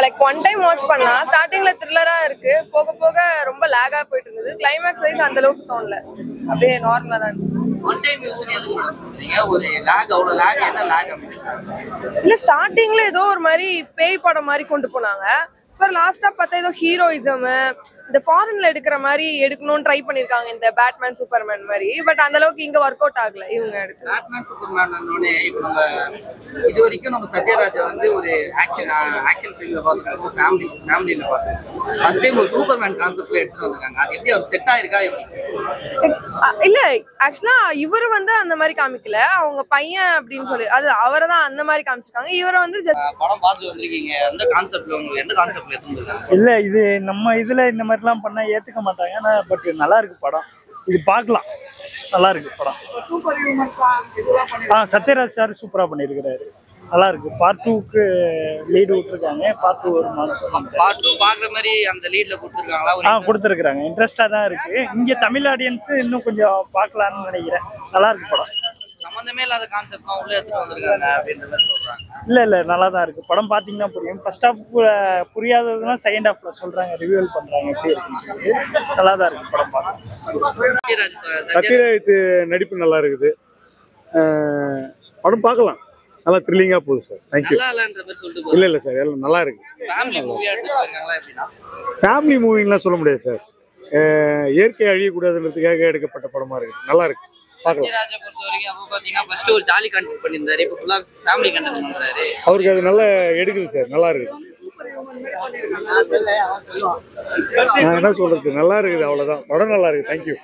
Like one time watch பண்ணலாம். ஸ்டார்டிங்ல த்ரில்லரா இருக்கு, போக போக ரொம்ப லேகா போயிட்டு இருந்தது. கிளைமேக்ஸ் வைஸ் அந்த அளவுக்கு தோணல, அப்படியே நார்மலா தான் இருக்கு. ஒன் டைம் ஒரு லாக் அவ்வளவு லாக் என்ன லாக் இல்ல ஸ்டார்டிங்ல ஏதோ ஒரு மாதிரி பேய் படம் மாதிரி கொண்டு போனாங்க. அப்புறம் லாஸ்டா பார்த்தா ஏதோ ஹீரோயிசம் இந்த ஃபாரின்ல எடுக்கிற மாதிரி எடுக்கணும்னு ட்ரை பண்ணிருக்காங்க, இந்த பேட்மேன் சூப்பர்மேன் மாதிரி. பட் அந்த அளவுக்கு இங்க ஒர்க் அவுட் ஆகல இவங்க எடுத்து. பேட்மேன் சூப்பர்மேன் இப்போ நம்ம இது வரைக்கும் நம்ம சத்யராஜ் ஒரு ஆக்ஷன் ஃபிலிம்ல பார்த்துருக்கோம், ஃபேமிலியில பார்த்துருக்கோம். ஃபர்ஸ்ட் டைம் ஒரு சூப்பர்மேன் கான்செப்ட்ல எடுத்துட்டு வந்திருக்காங்க. அது எப்படி அவர் செட் ஆயிருக்கா எப்படி? இல்ல ஆக்சுவலா இவர் அந்த மாதிரி காமிக்கல, அவங்க பையன் அப்படின்னு சொல்லி அது அவரை தான் அந்த மாதிரி காமிச்சிருக்காங்க. இவரை படம் பார்த்து வந்திருக்கீங்க, எந்த கான்செப்ட்ல உங்களுக்கு எந்த கான்செப்ட்ல எடுத்துட்டு? இல்ல இது நம்ம இதுல இந்த மாதிரிலாம் பண்ணா ஏத்துக்க மாட்டாங்க. பட் நல்லா இருக்கு படம், இது பார்க்கலாம், நல்லா இருக்கு படம். சத்யராஜ் சார் சூப்பரா பண்ணிருக்கிறாரு, நல்லா இருக்கு. பார்ட் 2க்கு லீடு விட்டுருக்காங்க. பார்ட் 2 ஒரு மாதம் பார்ட் 2 பாக்குற மாதிரி அந்த லீட்ல கொடுத்துருக்காங்களா? கொடுத்துருக்காங்க. இன்ட்ரெஸ்டா தான் இருக்கு. இங்க தமிழ் ஆடியன்ஸ் இன்னும் கொஞ்சம் பார்க்கலாம்னு நினைக்கிறேன். நல்லா இருக்கு படம். சம்பந்தமே இல்லாத கான்செப்ட் உள்ள எடுத்துட்டு வந்திருக்காங்க அப்படின்ற மாதிரி சொல்றாங்க. இல்ல நல்லா தான் இருக்கு படம். பாத்தீங்கன்னா புரியும். ஃபர்ஸ்ட் ஹாஃப் புரியாததுன்னா செகண்ட் ஹாஃப்ல சொல்றாங்க, ரிவியூல் பண்றாங்க எப்படி இருக்கு. நல்லா தான் இருக்கு படம் பார்க்க. சத்யராஜ் நடிப்பு நல்லா இருக்குது. படம் பார்க்கலாம், நல்லா த்ரில்லிங்கா போகுது சார். தேங்க்யூ. இல்ல சார் எல்லாம் நல்லா இருக்கு. ஃபேமிலி மூவிங்லாம் சொல்ல முடியாது சார். இயற்கை அழியக்கூடாதுன்றதுக்காக எடுக்கப்பட்ட படமா இருக்கு, நல்லா இருக்கு. சத்யராஜை பொறுத்த வரைக்கும் அப்போ பாத்தீங்கன்னா ஃபர்ஸ்ட் ஒரு ஜாலி கண்டென்ட் பண்ணியிருந்தாரு, இப்போ ஃபுல்லா ஃபேமிலி கண்டென்ட் பண்றாரு. அவருக்கு அது நல்லா எடுக்குது சார், நல்லா இருக்கு. நான் என்ன சொல்றது, நல்லா இருக்குது, அவ்வளவுதான். படம் நல்லா இருக்கு. தேங்க்யூ.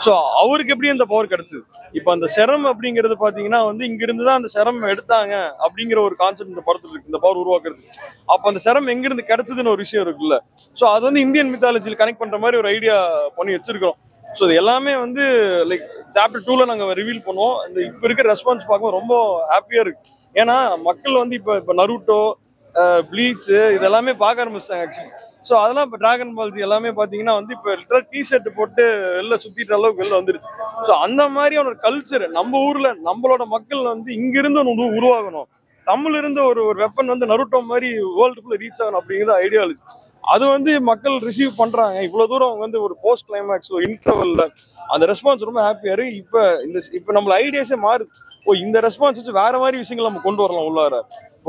ஸோ அவருக்கு எப்படி அந்த பவர் கிடைச்சது? இப்போ அந்த செரம் அப்படிங்கிறது பார்த்தீங்கன்னா இங்க இருந்து தான் அந்த செரம் எடுத்தாங்க அப்படிங்கிற ஒரு கான்செப்ட் இந்த படத்துல இருக்கு, இந்த பவர் உருவாக்குறது. அப்போ அந்த செரம் எங்கிருந்து கிடைச்சதுன்னு ஒரு விஷயம் இருக்குல்ல. ஸோ அது இந்தியன் மித்தாலஜியில் கனெக்ட் பண்ற மாதிரி ஒரு ஐடியா பண்ணி வச்சிருக்கிறோம். ஸோ இது எல்லாமே லைக் சாப்டர் 2ல நாங்கள் ரிவீல் பண்ணுவோம். இந்த இப்போ இருக்கிற ரெஸ்பான்ஸ் பார்க்கும்போது ரொம்ப ஹாப்பியா இருக்கு. ஏன்னா மக்கள் இப்போ நருட்டோ, ப்ளீச் இதெல்லாமே பார்க்க ஆரம்பிச்சிட்டாங்க ஆக்சுவலி. ஸோ அதெல்லாம் இப்போ டிராகன் பால்ஜி எல்லாமே பார்த்தீங்கன்னா இப்போ லிட்டரல் டிஷர்ட் போட்டு வெளில சுற்றிட்டு அளவுக்கு வெளில வந்துருச்சு. ஸோ அந்த மாதிரியான ஒரு கல்ச்சர் நம்ம ஊர்ல நம்மளோட மக்கள் இங்கிருந்து ஒன்று உருவாகணும். தமிழ் இருந்த ஒரு வெப்பன் நருட்டோ மாதிரி வேர்ல்டுக்குள்ள ரீச் ஆகணும் அப்படிங்கிறது ஐடியாலஜி. அது மக்கள் ரிசீவ் பண்றாங்க. இவ்வளவு தூரம் அவங்க ஒரு போஸ்ட் கிளைமேக்ஸ் இன்டர்வல்ல அந்த ரெஸ்பான்ஸ் ரொம்ப ஹாப்பியா இருக்கு. இப்போ நம்ம ஐடியாஸே மாறுது. இந்த ரெஸ்பான்ஸ் வச்சு வேற மாதிரி விஷயங்கள் நம்ம கொண்டு வரலாம் உள்ளார.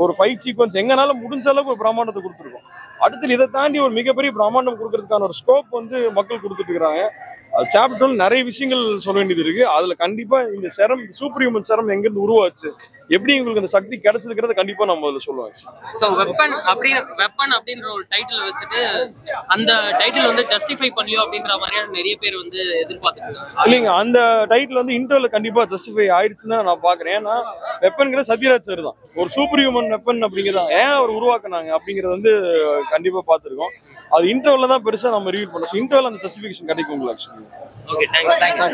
ஒரு ஃபைட் சீக்வன்ஸ் எங்கனால முடிஞ்ச அளவுக்கு ஒரு பிரம்மாண்டத்தை கொடுத்துருக்கோம். அடுத்து இதை தாண்டி ஒரு மிகப்பெரிய பிரம்மாண்டம் கொடுக்கறதுக்கான ஒரு ஸ்கோப் மக்கள் கொடுத்துட்டு இருக்காங்க. சாப்டர்ல நிறைய விஷயங்கள் சொல்ல வேண்டியது இருக்கு. அதுல கண்டிப்பா இந்த செரம், சூப்பர் ஹியூமன் செரம் எங்கிருந்து உருவாச்சு, எப்படி உங்களுக்கு அந்த சக்தி கிடைச்சதுங்கிறத கண்டிப்பா நம்ம அதுல சொல்லுவாங்க. சோ வெப்பன் அப்படின்ற ஒரு டைட்டில் வச்சுட்டு அந்த டைட்டில் ஜஸ்டிஃபை பண்ணியோ அப்படின்ற மாதிரியான நிறைய பேர் எதிர்பார்த்துருக்காங்க. இல்லைங்க, அந்த டைட்டில் இன்டர்வல்ல கண்டிப்பா ஜஸ்டிஃபை ஆயிடுச்சுன்னு நான் பாக்குறேன். ஏன்னா வெப்பன்கிற சத்யராஜ் சார் தான் ஒரு சூப்பர் ஹியூமன் வெப்பன் அப்படிங்கிறதா ஏன் அவர் உருவாக்குனாங்க அப்படிங்கறது கண்டிப்பா பார்த்துருக்கோம். அது இன்டர்வல்ல தான் பெருசா நம்ம ரிவீல் பண்ணோம். இன்டர்வல் அந்த ஜஸ்டிஃபிகேஷன் கிடைக்கும் உங்களுக்கு. Okay, thank you.